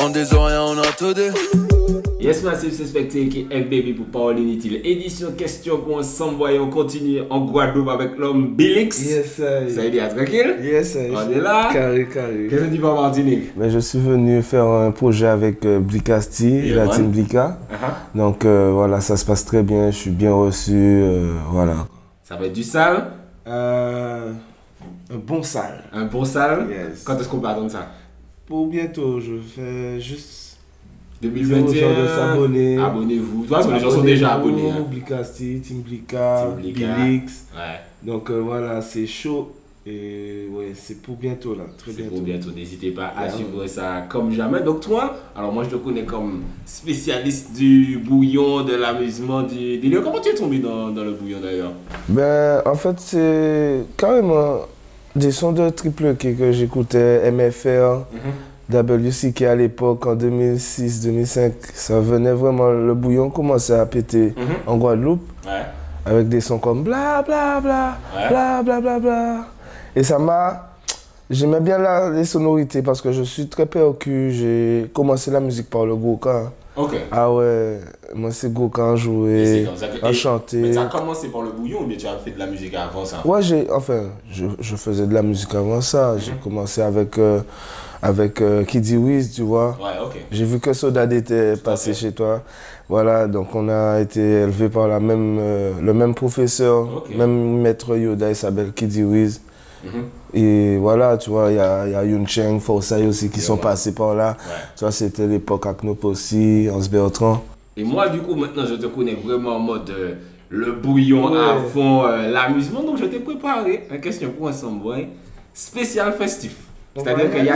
On des oreilles, on a tout dit. Yes, Massive Suspecté qui est FBB pour Parole Inutile. Édition question pour ensemble. On continue en Guadeloupe avec l'homme Bilix. Yes, sir. Ça y est, tranquille? Yes, sir. On est là? Carré, carré. Qu'est-ce que tu vas en Martinique? Mais je suis venu faire un projet avec Blicasti et la team Blika. Donc voilà, ça se passe très bien. Je suis bien reçu. Voilà. Ça va être du sale? Un bon sale. Un bon sale? Yes. Quand est-ce qu'on peut attendre ça? Pour bientôt, je fais juste 2021. de s'abonner. Abonnez-vous. Toi, les gens sont déjà abonnés. Hein. Blicasti, Team Blika, Bilix. Ouais. Donc voilà, c'est chaud. Et ouais, c'est pour bientôt là, très bientôt. C'est pour bientôt, n'hésitez pas à suivre ça comme jamais. Donc toi, alors moi je te connais comme spécialiste du bouillon, de l'amusement, du délire. Comment tu es tombé dans le bouillon d'ailleurs? Ben en fait c'est carrément des sons de Triple K que j'écoutais, MFR, WCK à l'époque en 2006-2005. Ça venait vraiment, le bouillon commençait à péter en Guadeloupe. Ouais. Avec des sons comme bla bla bla, bla bla bla bla. Et ça m'a... J'aimais bien les sonorités parce que je suis très percu. J'ai commencé la musique par le Goka. Ok. Ah ouais, moi c'est Goka à jouer, à chanter. Mais ça a commencé par le bouillon ou bien tu as fait de la musique avant ça? Ouais, je faisais de la musique avant ça. J'ai commencé avec Kiddy Wiz, tu vois. Ouais, ok. J'ai vu que Sodade était passé chez toi. Voilà, donc on a été élevé par le même professeur, même maître Yoda, il s'appelle Kiddy Wiz. Et voilà, tu vois, il y a Yun Cheng, Forsay aussi qui sont passés par là. Ouais. Tu vois, c'était l'époque Aknopossi, Hans Bertrand. Et moi, du coup, maintenant, je te connais vraiment en mode le bouillon à fond, l'amusement. Donc, je t'ai préparé une question pour ensemble, spécial festif. C'est-à-dire qu'il n'y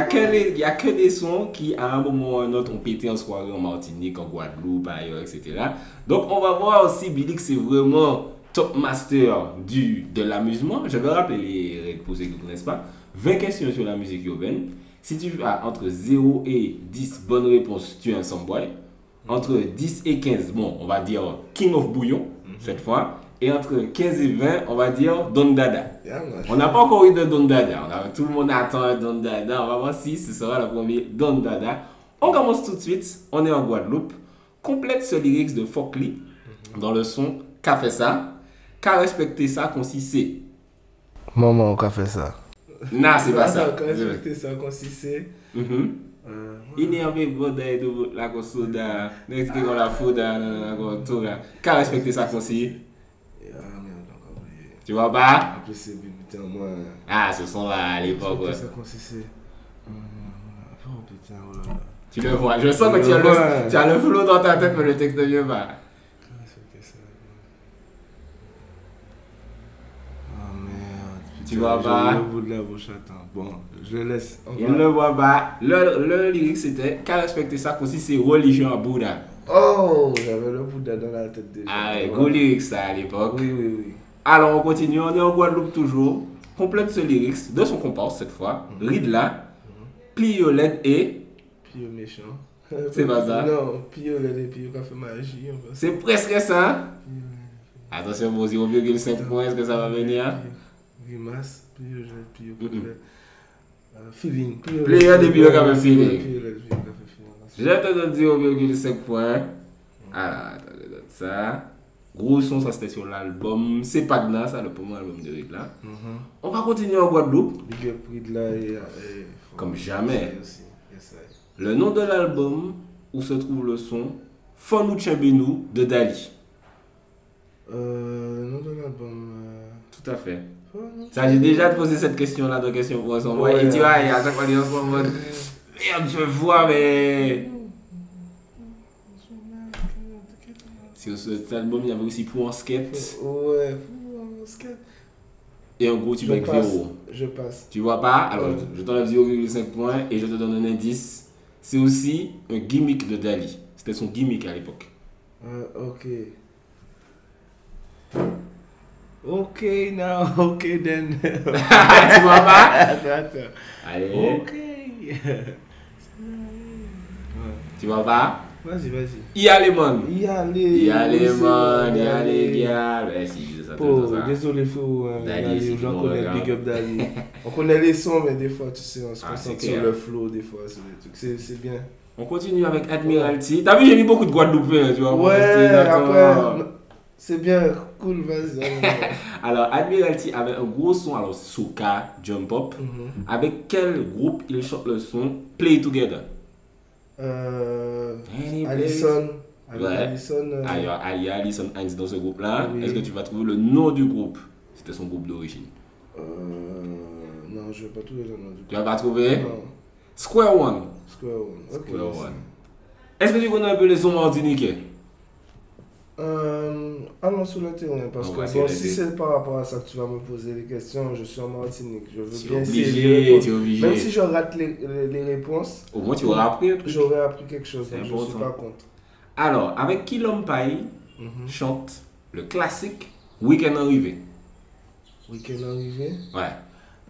a que des sons qui, à un moment ou à un autre, ont pété en soirée en Martinique, en Guadeloupe, ailleurs, etc. Donc, on va voir aussi, Billy, que c'est vraiment top master de l'amusement. Je vais rappeler les règles pour ceux qui ne connaissent pas. 20 questions sur la musique urbaine. Si tu as entre 0 et 10 bonnes réponses, tu es un Samboy. Entre 10 et 15, bon, on va dire King of Bouillon, cette fois. Et entre 15 et 20, on va dire Don Dada. On n'a pas encore eu de Don Dada. Tout le monde attend un Don Dada. On va voir si ce sera le premier Don Dada. On commence tout de suite. On est en Guadeloupe. Complète ce lyrics de Fokli dans le son Qu'a fait ça? Qu'a respecté ça consistait? Maman, qu'a fait ça? Non, c'est pas ça. Qu'a respecté ça consistait? Énervé, bodé, de la soda. N'expliquez qu'on la fouda, tout là. Qu'a respecté ça consistait? Tu vois pas? Après c'est putain moi. Ah, ce son là à l'époque. Ça consistait. Tu le vois, je sens que tu as le flow dans ta tête, mais le texte ne vient pas. Oh merde. Tu vois pas? Le bout de la bouche, attends. Bon, je le laisse. Il ne voit pas. Le lyrique c'était Qu'a respecté ça consistait religion à Bouddha. Oh, j'avais le Bouddha dans la tête déjà. Ah ouais, gros lyrique ça à l'époque. Oui. Alors on continue, on est en Guadeloupe toujours. Complète ce lyrics de son comparse cette fois. Ridla, Plioled et. Pio méchant. C'est pas ça? Non, Plioled et Pio qui a fait magie. C'est presque ça. Attention, bon, 0,5 points, est-ce que ça va venir? Grimace, Plioled, Pio qui a fait. Feeling. Plioled et Pio qui a fait feeling. Je te donne 0,5 points. Alors, attends, je donne ça. Gros son, ça c'était sur l'album C'est Pagna, ça le premier album de Ridla. On va continuer en Guadeloupe. Big up Ridla et comme jamais. Le nom de l'album où se trouve le son Fonou Tchembenou de Dali. Le nom de l'album. Tout à fait. Ça, j'ai déjà posé cette question-là dans Question pour ensemble. Et tu vois, il y a chaque fois des gens en mode merde, je vois, mais. Sur cet album, il y avait aussi Pour en skate. Ouais, Pour en skate. Et en gros, tu vas avec 0. Je passe. Tu vois pas? Alors, je t'enlève 0,5 points et je te donne un indice. C'est aussi un gimmick de Dali. C'était son gimmick à l'époque. Ok. Ok, now, ok, then. Tu vois pas? Attends. Allez. Ok. Tu vois pas? Vas-y. Yalemon. Yalemon. Yalemon, Yalemon. Si, ça. Désolé, frérot. Dali, si J'en tu connais m'en Big Up Dali. On connaît les sons, mais des fois, tu sais, on se Ah, concentre c'est sur clair. le flow, des fois. C'est bien. On continue avec Admiralty. T'as vu, j'ai mis beaucoup de Guadeloupéens, tu vois. Ouais, D'accord. après, c'est bien, cool, vas-y. Alors, Admiralty avait un gros son, alors Soca, Jump Up. Avec quel groupe il chante le son Play Together? Allison. Ouais. Allison. Il y a Allison Hines dans ce groupe-là. Oui. Est-ce que tu vas trouver le nom du groupe? C'était son groupe d'origine. Non, je vais pas trouver le nom du Tu vas pas trouver? Non. Square One. Square One. Ok. Square One. Est-ce que tu connais un peu les sons martiniquais? Allons sur le terrain, parce On que va bon, s'y si laisser. c'est par rapport à ça que tu vas me poser les questions, je suis en Martinique. Je veux Tu es bien essayer de obligé, répondre. tu es obligé. Même si je rate les réponses, Au moins, tu auras appris un truc. j'aurais appris quelque chose. C'est Donc je ne suis important. pas contre. Alors, avec qui l'homme paille chante le classique Week-end arrivé? Week-end arrivé. Ouais.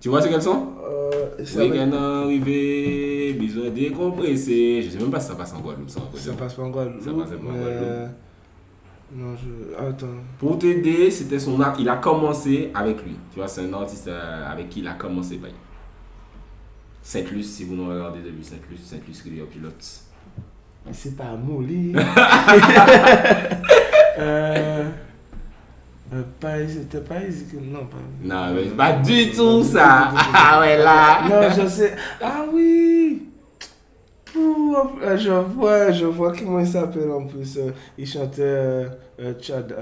Tu vois c'est quel son? C'est avec- Week-end arrivé, besoin décompresser. Je sais même pas si ça passe en Guadeloupe. Ça passe pas en Guadeloupe. Ça passe pas en mais- Guadeloupe. Non, Attends. Pour t'aider, c'était son art. Il a commencé avec lui. Tu vois, c'est un artiste avec qui il a commencé. Saint-Luc, si vous nous regardez de lui, Saint-Luc, Rivière Pilote. Mais c'est pas Mouli. C'était pas easy. Non, pas. Non, mais c'est pas du tout ça. Ah ouais, là. Non, je sais. Ah oui! Je vois comment il s'appelle en plus. Il chantait Tchad,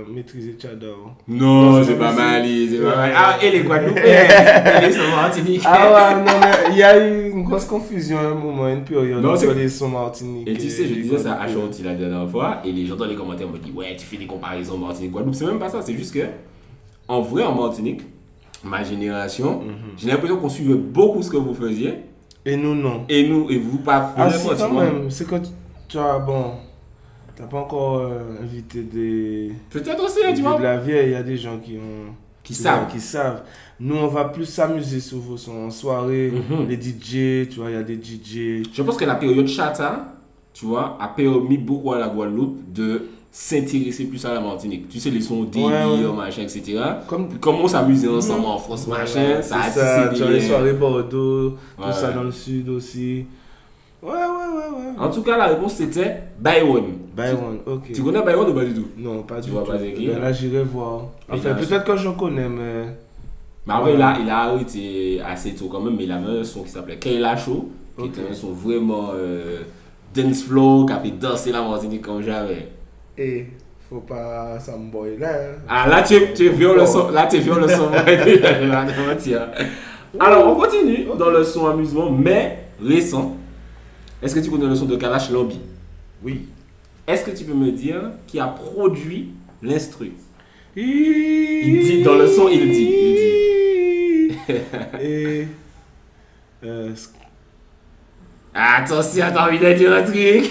maîtriser Tchador. Non, c'est pas Mali, c'est pas Mali. Ah, et les Guadeloupéens, et les sons martiniquais. Ah ouais, non, mais il y a eu une grosse confusion à un moment, une période. Non, c'est- entre les sons martiniques. Et tu sais, je les disais ça à Guadeloupéens. Chanty la dernière fois, et les gens dans les commentaires me disent ouais, tu fais des comparaisons Martinique-Guadeloupe. C'est même pas ça, c'est juste que, en vrai, en Martinique, ma génération, j'ai l'impression qu'on suivait beaucoup ce que vous faisiez, Et nous, non. et nous, et vous pas Ah, vraiment, si, tu quand vois. même. C'est que tu as, bon, t'as pas encore invité des. Peut-être aussi, tu de vois. la vieille, il y a des gens qui ont. Qui savent. Qui savent. Nous, on va plus s'amuser sur vos sons en soirée. Les DJ, tu vois, il y a des DJ. Je pense que la période chata, tu vois, a permis beaucoup à la Guadeloupe de s'intéresser plus à la Martinique. Tu sais, les sons délire, Ouais. machin, etc. Comme- Comment on s'amusait ensemble en France, Voilà, machin, ça a c'est ça, tissé tu as des les liens. soirées Bordeaux, Ouais. tout ça dans le sud aussi. Ouais. En tout cas, la réponse c'était Byron. Byron, ok. Tu connais Byron ou pas du tout? Non, pas du vois tout. pas c'est qui, Ben hein? là, j'irai voir. Mais Enfin, il a- peut-être que je connais, mais. Mais après, il a arrêté assez tôt quand même, mais il avait un son qui s'appelait Kayla Show, qui était un son vraiment dance flow, qui a fait danser la Martinique comme jamais. Et faut pas s'emboyer là. Hein. Ah là, tu viens le son, là, tu viens le son, je vais te mentir. Alors, on continue dans le son amusement, mais récent. Est-ce que tu connais le son de Kalash Lambi? Oui. Est-ce que tu peux me dire qui a produit l'instru? Il dit, dans le son, il dit. Et. Attention, t'as envie de dire un truc?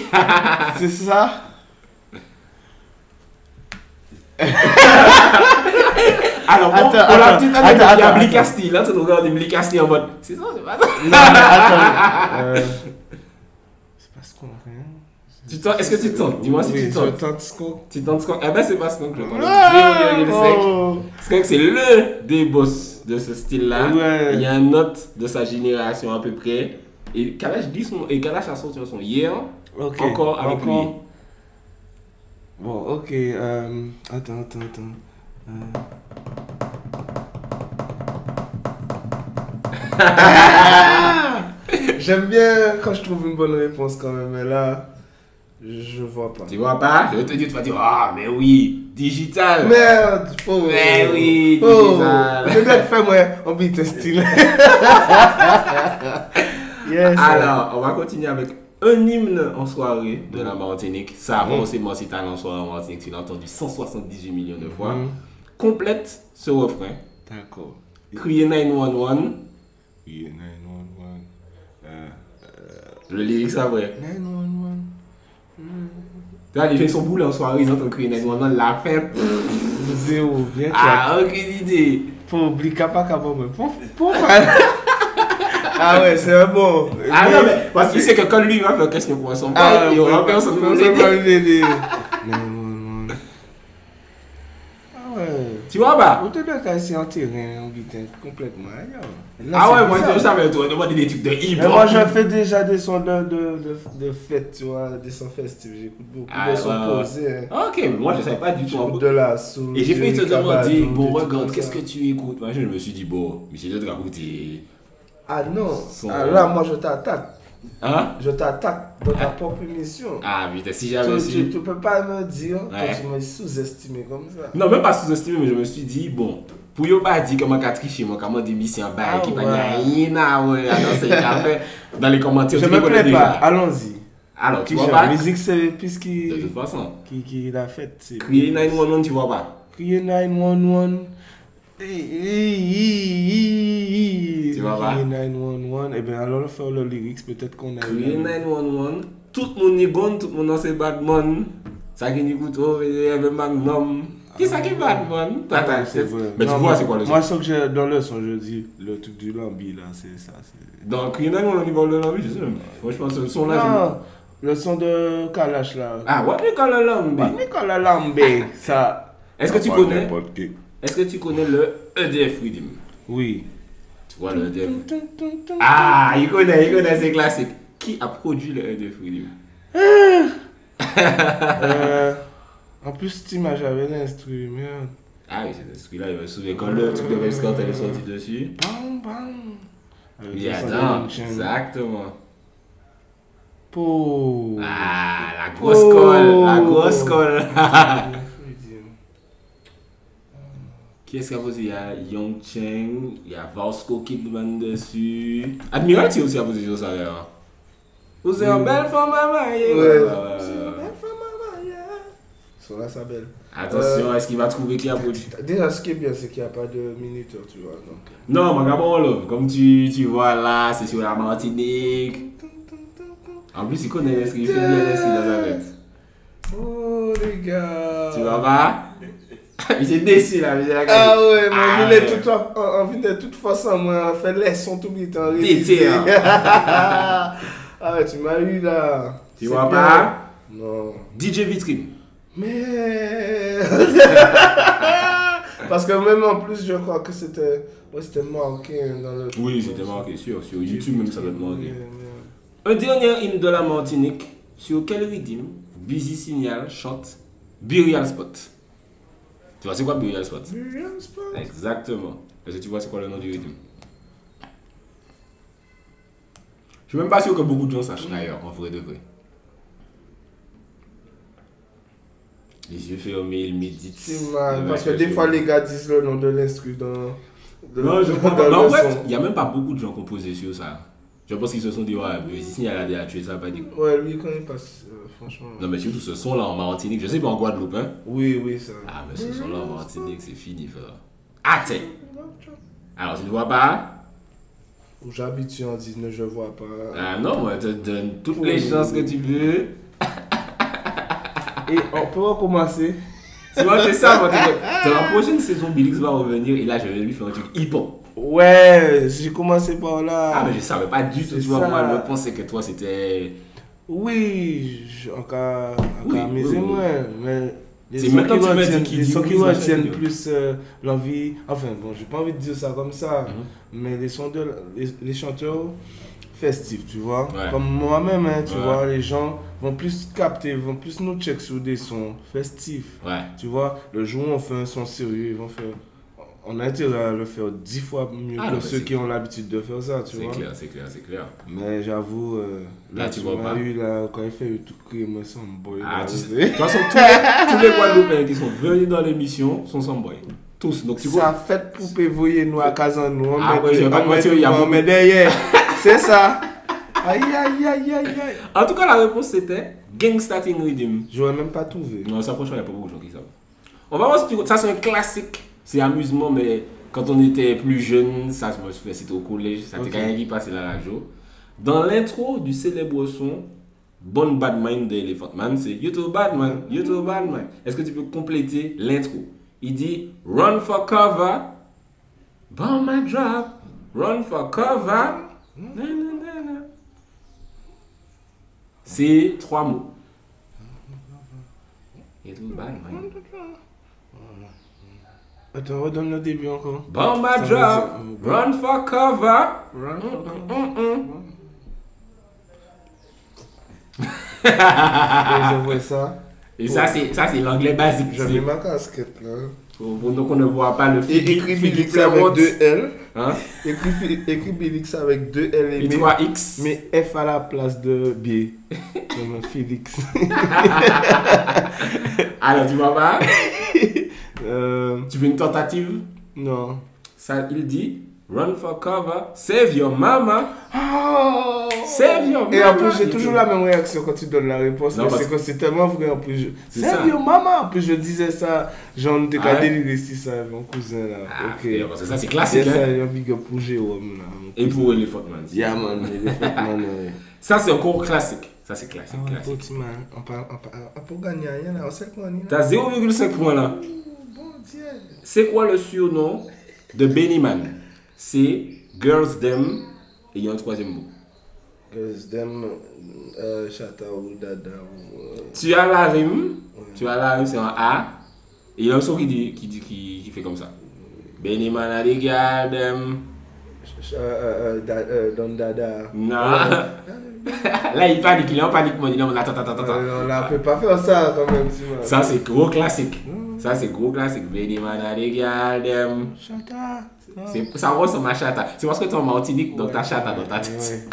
C'est ça? Alors, bon, Attends, pour la attends, petite année, il y a attends. Bli Castille. Là, tu regardes Bli Castille en mode. C'est ça, c'est pas ça? Non, mais attends. C'est pas ce qu'on fait. Est-ce que tu tentes? Dis-moi si tu Je tentes. tente ce qu'on. Tu tentes Skunk? Eh ben, c'est pas Skunk, je tente. Ah, 0,5. oh. Skunk, c'est le des boss de ce style-là. Ouais. Il y a un autre de sa génération à peu près. Et Kalash a sorti un son hier. Ok. Encore avec lui. Bon, ok. Attends. J'aime bien quand je trouve une bonne réponse quand même, mais là, je vois pas. Tu vois pas? Je vais te dire, tu vas dire, ah, mais oui, digital. Merde! Oh. Mais oui, Oh. digital. Je vais te faire, moi, on beat style. Yes. Alors, on va continuer avec un hymne en soirée de la Martinique. Ça a forcément, si tu en soirée en Martinique, tu l'as entendu 178 millions de fois. Complète ce refrain. D'accord. Crier 911. Yeah, 911. Le lyrique, c'est vrai. 911. Tu vois, les gens sont boulés en soirée, ils entendent crier 911. La fin. Zéro, bien Ah, aucune idée. Pour oublier Kappa, mais pour Ah ouais, c'est un bon. Ah non, mais parce qu'il sait que quand lui va faire question pour son père, il aura personne pour l'aider. l'aider. Ah ouais. Tu vois pas? Ou te doit ici en terrain, en guitare, complètement ailleurs. Ah ouais, moi je savais, toi, demander des trucs de hip-hop. Moi, je fais déjà des sons de fête, tu vois, des sons festifs. J'écoute beaucoup de sons posés. Ok, moi je savais pas du tout. J'écoute de la soul. Et j'ai fait te demander, bon, regarde, qu'est-ce que tu écoutes? Moi je me suis dit, bon, mais c'est de écouter. Ah non, là, moi je t'attaque. Hein? Je t'attaque dans ta propre émission. Ah putain, si j'avais su. Tu peux pas me dire que tu m'as sous-estimé comme ça. Non, même pas sous-estimé, mais je me suis dit, bon, pour yo pas dire comment qu'a triché, moi, comment démission bail qui pas rien à ouais, c'est café dans les commentaires. Je me plais pas, allons-y. Alors, tu vois pas? La musique, c'est puisqu'il. De toute façon. Qui l'a fait. Crier 911, tu vois pas? Crier 911. Tu vois pas? 911, eh bien alors faire le lyrics, peut-être qu'on a eu 911, tout le monde est bon, tout le monde c'est Batman. Ça qui dit oh, il y a un Magnum. Qui ça qui est Batman? C'est vrai. Mais tu vois c'est quoi le son? Moi ce que j'ai dans le son, je dis le truc du lambi là, c'est ça. Donc il y en a au niveau de lambi, je sais même. Franchement ce son là. Non, le son de Kalash là. Ah, what we call a lambi? What we call a lambi? Ça. Est-ce que tu connais? Est-ce que tu connais le EDF Rhythm? Oui. Tu vois le EDF? Ah, il connaît, c'est classique. Qui a produit le EDF Rhythm? En plus, t'imagines, j'avais l'instrument. Ah oui, c'est l'instrument là, je me souviens quand le truc de Rex Scott est sorti dessus. Bam, bam. Oui, attends, exactement. Pour. Ah, la grosse colle, la grosse colle. Qui est-ce qu'il y a posé? Il y a Young Cheng, il y a Vasco Kidman dessus. Admiralty aussi a posé sur ça d'ailleurs. Vous êtes une belle femme à mailler. Ouais, c'est une belle femme à mailler. Sur là, ça belle. Attention, est-ce qu'il va trouver qui a produit? Déjà, ce qui est bien, c'est qu'il n'y a pas de minuteur, tu vois. Donc. Non, mon gars, bon, love. Comme tu vois là, c'est sur la Martinique. En plus, il connaît ce qu'il fait bien ici dans sa tête. Oh, les gars. Tu vois pas? Il s'est déçu là, mais j'ai la ah ouais, moi je l'ai de toute façon, moi, fait les sons tout le temps. Tété, hein. Ah ouais, tu m'as eu là. Tu vois pas? Non. DJ Vitrine. Mais. Parce que même en plus, je crois que c'était marqué dans le. Oui, c'était marqué, sur YouTube même ça doit être marqué. Un dernier hymne de la Martinique, sur quel rythme Busy Signal chante Burial Spot. Tu vois c'est quoi Burial Spot? Burial Spot. Exactement. Est-ce que tu vois c'est quoi le nom du rythme? Je suis même pas sûr que beaucoup de gens sachent d'ailleurs, en vrai de vrai. Les yeux fermés, ils méditent. C'est mal, parce que des fois les gars disent le nom de l'instru dans. Non, je comprends pas. Mais en fait, il n'y a même pas beaucoup de gens qui ont posé sur ça. Je pense qu'ils se sont dit, ouais, mais si il y a la tué, ça va pas dire. Ouais, lui, quand il passe, franchement. Non, mais surtout ce son-là en Martinique, je sais pas en Guadeloupe, hein. Oui, ça. Ah, mais ce son-là en Martinique, c'est fini, frère. Ah, tiens. Alors, tu ne vois pas? Où j'habite en 19, je vois pas. Ah non, moi, je te donne toutes les chances que tu veux. Et on peut recommencer. Tu vois, c'est ça, moi, dans la prochaine saison, Billix va revenir et là, je vais lui faire un truc hip-hop. Ouais, j'ai commencé par là. Ah, mais je savais pas du tout, tu vois, moi, je pensais que toi, c'était... Oui, encore amusé moi, mais c'est maintenant que tu les sons qui retiennent plus l'envie, enfin bon, j'ai pas envie de dire ça comme ça, mais les sons les chanteurs festifs, tu vois, comme moi-même, hein, tu vois, les gens vont plus capter, vont plus nous check sur des sons festifs, tu vois, le jour où on fait un son sérieux, ils vont faire... On a intérêt à le faire 10 fois mieux que ceux qui ont l'habitude de faire ça, tu vois. C'est clair. Mais j'avoue, là tu vois pas. Quand il fait tout crier, moi, Samboy. Ah, tu sais. De toute façon, tous les Guadeloupéens qui sont venus dans l'émission sont Samboy. Tous. Donc, ça fait poupée voyer nous à Kazan, nous. Ah, ouais, je vais pas te mentir, il y a beaucoup. Mais derrière, c'est ça. Aïe. En tout cas, la réponse c'était Gangsta Ting Rhythm. J'aurais même pas trouvé. Non, ça, franchement, il n'y a pas beaucoup de gens qui savent. On va voir si tu... Ça, c'est un classique. C'est amusement, mais quand on était plus jeune, ça je me souviens, c'était au collège, ça c'était quelqu'un qui passait la radio. Dans l'intro du célèbre son Bon Bad Mind de Elephant Man, c'est You too bad man, you too bad man. Est-ce que tu peux compléter l'intro? Il dit Run for cover, bomb my drop, run for cover. C'est 3 mots. You too bad man. Attends, redonne le début encore. Bomba Ça drop, veut dire- run for cover. Run. Et je vois ça. Et ça, c'est l'anglais basique. Je mets ma casquette là. Pour nous qu'on ne voit pas le Et écrit Bélix avec Clermont. 2 L. Hein? Écrit Bélix avec 2 L Et 3X. mais F à la place de B. Comme Félix. Alors, tu vois pas? Euh, Tu veux une tentative? non. Ça, il dit run for cover, save your mama. Oh! Save your mama. Et en plus, j'ai toujours la même réaction quand tu donnes la réponse. Non, Mais parce c'est que c'est tellement vrai. En plus, C'est Save ça. your mama. En plus, je disais ça. J'en ai Ah ouais? déliré si ça, mon cousin là. Ah, Ok. frère, parce que ça, c'est C'est classique. ça, Hein? il y a un big up pour Jérôme là. Et pour Elephant Man. Yeah man, il est fait man. Ouais. Ça, c'est encore classique. Ça, c'est classique. Ah ouais, classique. petit man. On peut gagner rien là. On sait qu'on est là. T'as 0,5 points là. Bon Dieu. C'est quoi le surnom de Benny Man? C'est Girls Them et il y a un troisième mot. Girls, them, chata ou dada ou... Tu as la rime, c'est un A, et il y a un son qui fait comme ça. Benny Man a des girls them. Don dada. Non. Là, il panique, il est en panique, moi, il dit non, attends. On peut pas faire ça quand même. Ça, c'est gros classique. Ça, c'est gros classique. Benny Man a des girls them. Chata. Ça ressemble à chata. C'est parce que tu es en Martinique, donc t'as chata dans ta tête.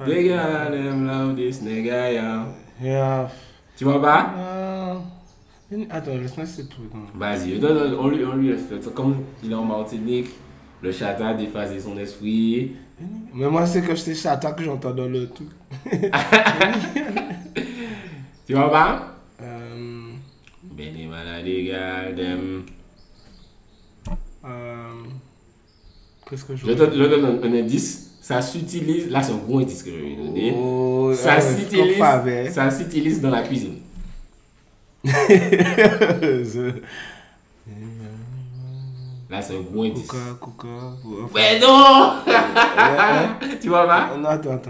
They got them love this nigga, yeah. Yeah. Tu vois pas? Attends, laisse-moi ce truc. Vas-y, on lui laisse. Comme il est en Martinique, le chata déphasé son esprit. Mais moi, c'est que c'est chata que j'entends dans le truc. Tu vois pas? Benny Man a des gars, them. Qu'est-ce que je Je te donne un indice. Ça s'utilise. Là, c'est un gros indice que je vais lui donner. Oh, Ça s'utilise dans la cuisine. Là, c'est un gros indice. Coca. Mais non! Tu vois pas? Non, attends.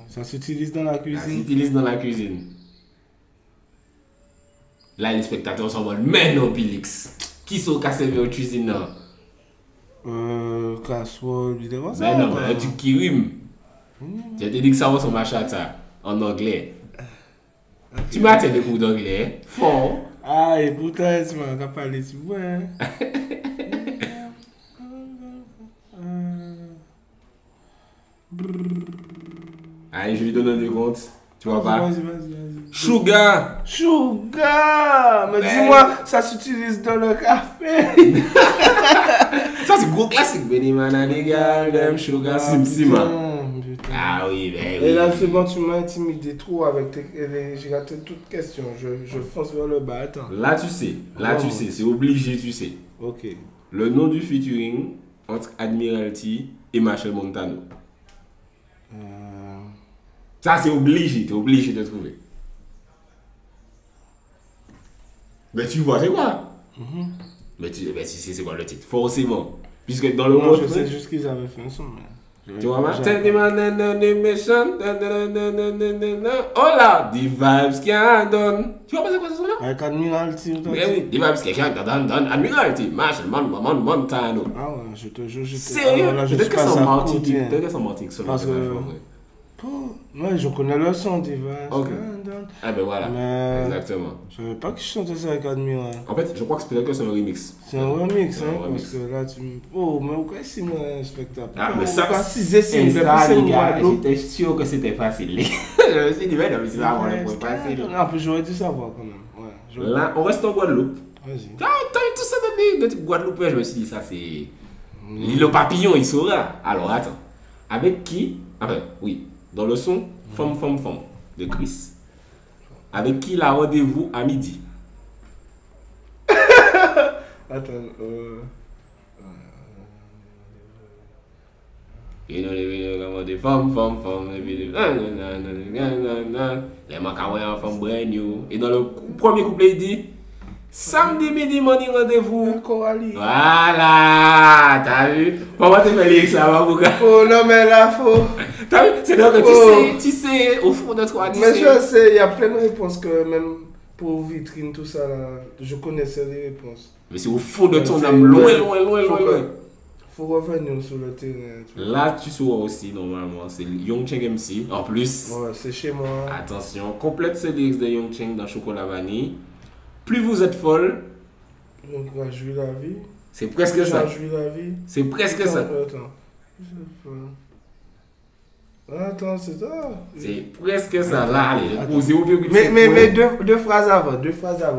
Ça s'utilise dans la Ça cuisine. s'utilise dans la cuisine. Là, les spectateurs sont en mode, mais non, Bélix. Qui sont cassés au cuisine, non? Casserole, du débat. Mais non, mais un truc qui rime. Je t'ai dit que ça ressemble à chata en anglais. Tu m'as fait des cours d'anglais. Fort. Ah, et pourtant, tu m'as parlé, tu vois. Allez, je lui donne un décompte. Tu vois pas? Vas-y. Sugar! Mais dis-moi, ça s'utilise dans le café. Ça, c'est gros classique. Benny Man a des gars, them sugar, Sima. Putain. Ah oui, ben Et oui. là, c'est bon, tu m'as intimidé trop avec j'ai raté toute question. Je fonce vers le bas. Attends. Là, tu sais, c'est obligé, tu sais. Ok. Le nom du featuring entre Admiralty et Machel Montano. Ça, c'est obligé, t'es obligé de trouver. Mais tu vois, c'est quoi? Mais tu sais c'est quoi le titre, forcément. Puisque dans le Non, mot, je sais juste qu'ils avaient fait un son. Mais... tu vois, ma tête de animation. Oh là, the vibes can done. Tu vois pas c'est quoi ce son là? Avec Admiralty. Oui, the vibes can done. Admiralty, Machel Montano. Ah ouais, je te jure, Sérieux? Peut-être que c'est en Martinique. Peut-être Peut-être que c'est en Martinique seulement. Parce que... Moi, je connais le son des vases. Ok. Ah ben voilà, Mais... exactement. Je savais pas que je chantais ça avec Admiral. En fait, je crois que c'est peut-être que c'est un remix. C'est un remix, C'est hein, un remix. parce que là, tu me... Oh, mais pourquoi c'est moi un spectacle? Ah, mais ça, pas si c'est c'est simple, ça, c'est les une gars. Guadeloupe. J'étais sûr que c'était facile. Je me suis dit, mais non, mais c'est vraiment le point facile. Non, en plus, j'aurais dû savoir quand même. Ouais, Là, on reste en Guadeloupe. Vas-y. Ah, t'as eu tout ça de type Guadeloupe. Je me suis dit, ça c'est. Le papillon, il saura. Alors, attends. Avec qui? Enfin, oui. Dans le son Femme de Chris. Avec qui il a rendez-vous à midi? Attends, You know the video come the femme, the video. Les macarons en femme brand new. Et dans le premier couplet, il dit samedi midi, morning rendez-vous. Coralie. Voilà, t'as vu? Comment tu fais les là, Babouka? Oh non, mais là, faut. T'as vu? C'est donc que tu sais, au fond de toi, tu Mais sais. je sais, il y a plein de réponses que même pour vitrine, tout ça, là, je connaissais les réponses. Mais c'est au fond de ton âme, loin. Faut revenir sur le terrain. Là, tu sauras aussi, normalement, c'est Young Cheng MC. En plus, ouais, c'est chez moi. Attention, complète ce lyrics de Young Cheng dans Chocolat Vanille. Plus vous êtes folle. Donc, on va jouer la vie. C'est presque ça. Jouer la vie. C'est presque ça. Attends, c'est ça. C'est presque ça. Là, allez, au 0,5. Mais deux phrases avant.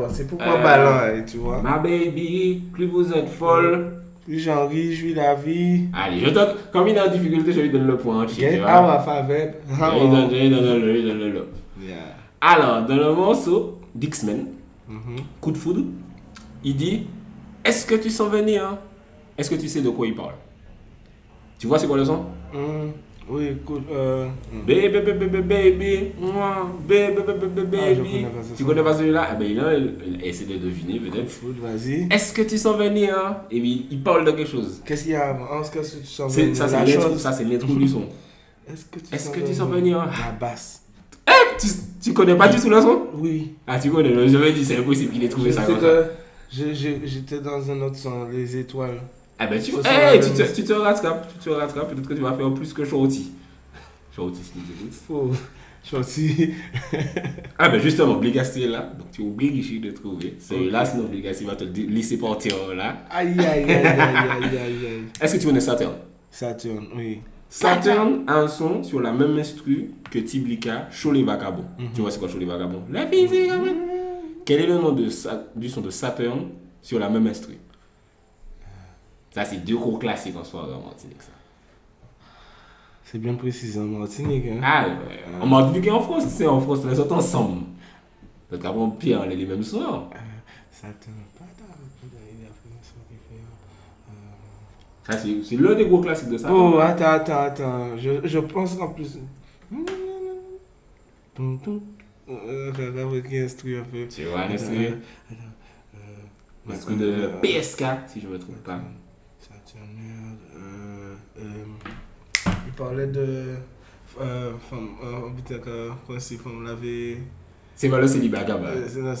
C'est pourquoi ballon, tu vois. Ma baby, plus vous êtes folle. Plus j'en réjouis la vie. Allez, comme il est en difficulté, je lui donne le point entier. Get out of faveur. Je donne le. Alors, dans le morceau d'X-Men, Coup de foudre, il dit: est-ce que tu sens venir? Est-ce que tu sais de quoi il parle? Tu vois c'est quoi le son? Oui, écoute. Baby, baby. Tu connais pas celui-là? Eh ben, il essaie de deviner peut-être. Vas-y. Est-ce que tu sens venir? Et puis il parle de quelque chose. Qu'est-ce qu'il y a avant? Est-ce que tu sens venir? Ça, c'est l'intro du son. Est-ce que tu sens venir? La basse. Tu connais pas du tout le son? Oui. Ah, tu connais, je me dis, c'est impossible qu'il ait trouvé ça comme ça. J'étais dans un autre son, les étoiles. Ah ben tu te rattrapes, peut-être que tu vas faire plus que Shorty. Shorty, c'est nous Shorty. Ah ben justement, Bligasti est là, donc tu es obligé de trouver. Celui-là, sinon Bligasti va te laisser partir là. Aïe. Est-ce que tu connais Saturn? Saturn, oui. Saturn a un son sur la même instru que Tiblika, Cholet Vagabond. Tu vois c'est quoi Cholet Vagabond? La physique. Quel est le nom du son de Saturn sur la même instru? Ça, c'est deux gros classiques en soirée en Martinique, ça. C'est bien précis en Martinique, hein? Ah, ouais. En Martinique et en France, c'est en France, on les sortent ensemble. Parce qu'après, Pierre, on est les mêmes soirs. Saturn, ça, c'est l'un des gros classiques de ça. Oh, attends. Je pense qu'en plus. Avec instru un peu. Tu vois, l'instru? L'instru de PSK, si je ne me trompe pas. Il parlait de femme, femme laver. C'est pas le célibat, Gaba. Non,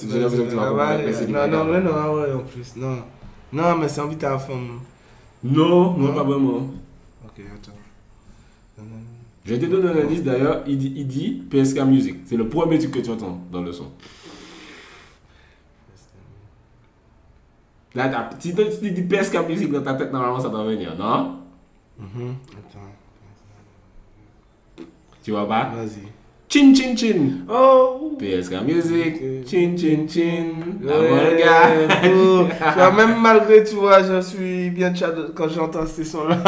en plus. Non, mais c'est invité à la femme. Non, pas vraiment. Ok, attends. Je te donne un indice d'ailleurs, il dit PSK Music. C'est le premier truc que tu entends dans le son. Là, si tu dis PSK Music dans ta tête, normalement ça doit venir, non? Attends. Tu vois pas? Vas-y. Chin chin chin. Oh! PSK Music. Chin chin chin. Même malgré, tu vois, je suis bien tchad quand j'entends ces sons-là.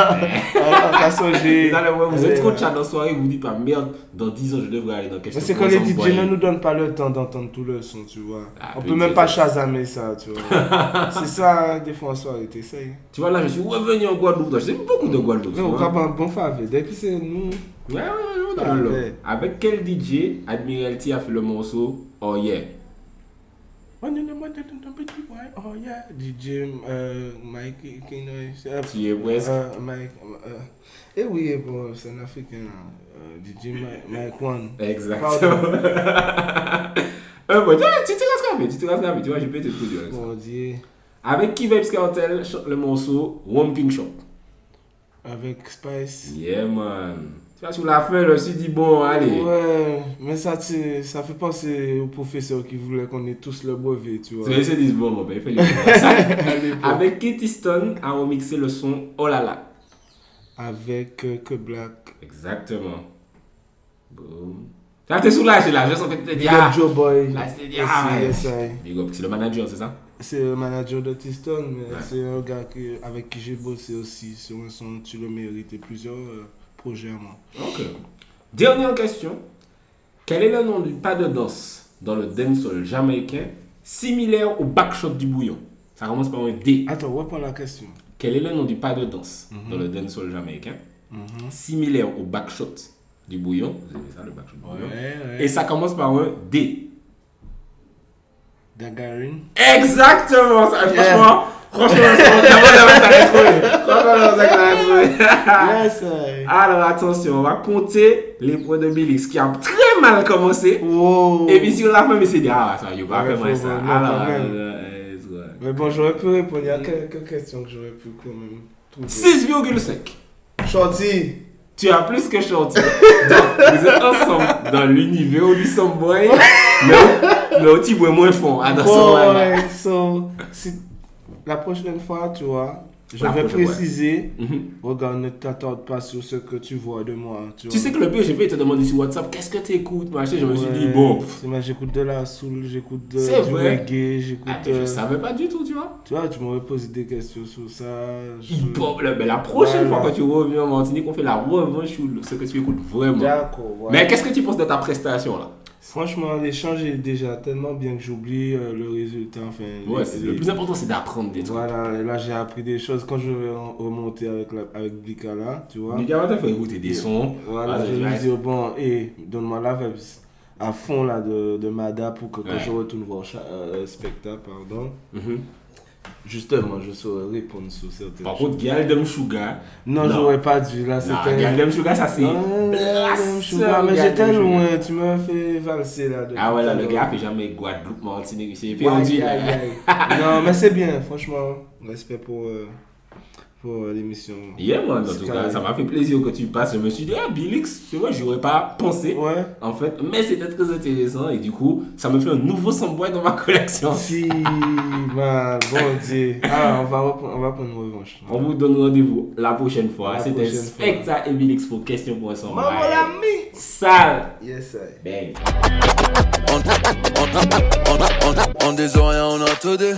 Vous êtes trop tchad en soirée, vous vous dites pas merde, dans 10 ans je devrais aller dans quelque chose. Mais c'est que les DJ ne nous donnent pas le temps d'entendre tout le son, tu vois. On peut même pas chasamer ça, tu vois. C'est ça, des fois en soirée, t'essayes. Tu vois, là, je suis revenu en Guadeloupe. Je sais beaucoup de Guadeloupe. Mais on va un bon faveur. Dès que c'est nous. Ouais. Avec quel DJ Admiralty a fait le morceau Oh Yeah? Oh yeah. DJ Mike. Tu es presque. Mike. Eh oui, bon, c'est un Africain. DJ Mike One. Exactement. Bon, tu te rascapes, tu vois, je peux te produire. Mon Dieu. Avec qui Vibes Cartel chante le morceau Womping Shop? Avec Spice. Yeah, man. Tu vois, sur la fin, je me suis dit, bon, allez. Ouais, mais ça fait penser au professeur qui voulait qu'on ait tous le brevet, tu vois. C'est dit, bon, mon père, il fait les Avec Katie Stone a remixé le son Oh La La. Avec Que Black. Exactement. Boom. Là, t'es soulagé, là. Je sens que tu te dis, Joe Boy. Là, tu te dis, c'est le manager, c'est ça? C'est le manager de Tiston, mais c'est un gars avec qui j'ai bossé aussi sur un son Tu le mérites et plusieurs projets à moi. Ok. Dernière question. Quel est le nom du pas de danse dans le dancehall jamaïcain similaire au backshot du bouillon? Ça commence par un D. Attends, reprends la question. Quel est le nom du pas de danse dans le dancehall jamaïcain similaire au backshot du bouillon? Vous avez ça, le backshot du bouillon? Ouais. Et ça commence par un D. Dagarin. Exactement! Ça, franchement, Yes, Alors attention, on va compter les points de Bélix qui a très mal commencé. Wow. Et puis si on l'a fait, mais c'est dit, ah, ça, il va Ouais, faire ça. non, Alors, quand même. Mais bon, j'aurais pu répondre. Il y a quelques questions que j'aurais pu quand même trouver. 6,5. Shorty. Tu as plus que Shorty. Donc, vous êtes ensemble dans l'univers où nous sommes boy, mais au type moins fort. Ouais, so, si, la prochaine fois, tu vois, je vais préciser. Regarde, ne t'attarde pas sur ce que tu vois de moi. Tu sais que le pire, j'ai fait te demander sur WhatsApp, qu'est-ce que tu écoutes, machin. Je me suis dit, bon. J'écoute de la soul, j'écoute du reggae, j'écoute. Je savais pas du tout, tu vois. Tu vois, tu m'aurais posé des questions sur ça. La prochaine fois que tu reviens en Martinique, on fait la revanche sur ce que tu écoutes vraiment. D'accord. Voilà. Mais qu'est-ce que tu penses de ta prestation là? Franchement, l'échange est déjà tellement bien que j'oublie le résultat. Enfin, le plus important, c'est d'apprendre des trucs. Voilà, et là j'ai appris des choses quand je vais remonter avec Blikala, tu vois. Blikala t'a fait écouter des sons. Voilà, je lui dis, bon, donne-moi la vibe à fond là, de Mada pour que quand je retourne voir spectacle, pardon. Justement, je saurais répondre sur certaines choses. Par contre, Galdem Sugar. Non, j'aurais pas dû. Là, c'était. Galdem Sugar, ça c'est. Mais j'étais loin, tu m'as fait valser là. Ah ouais, là, le gars fait jamais Guadeloupe, Martinique, c'est perdu là. Non, mais c'est bien, franchement. Respect pour l'émission. Yeah, moi, en tout cas, ça m'a fait plaisir que tu passes. Je me suis dit, Bélix, tu vois, j'aurais pas pensé. Ouais. En fait, mais c'était très intéressant et du coup, ça me fait un nouveau Samboy dans ma collection. Si, man, bon Dieu. On va prendre une revanche. On vous donne rendez-vous la prochaine fois. C'était Specta et Bélix pour Question pour un Samboy. Maman l'ami. Sale. Yes, sir. Bang. On des oreilles, on a tout dit.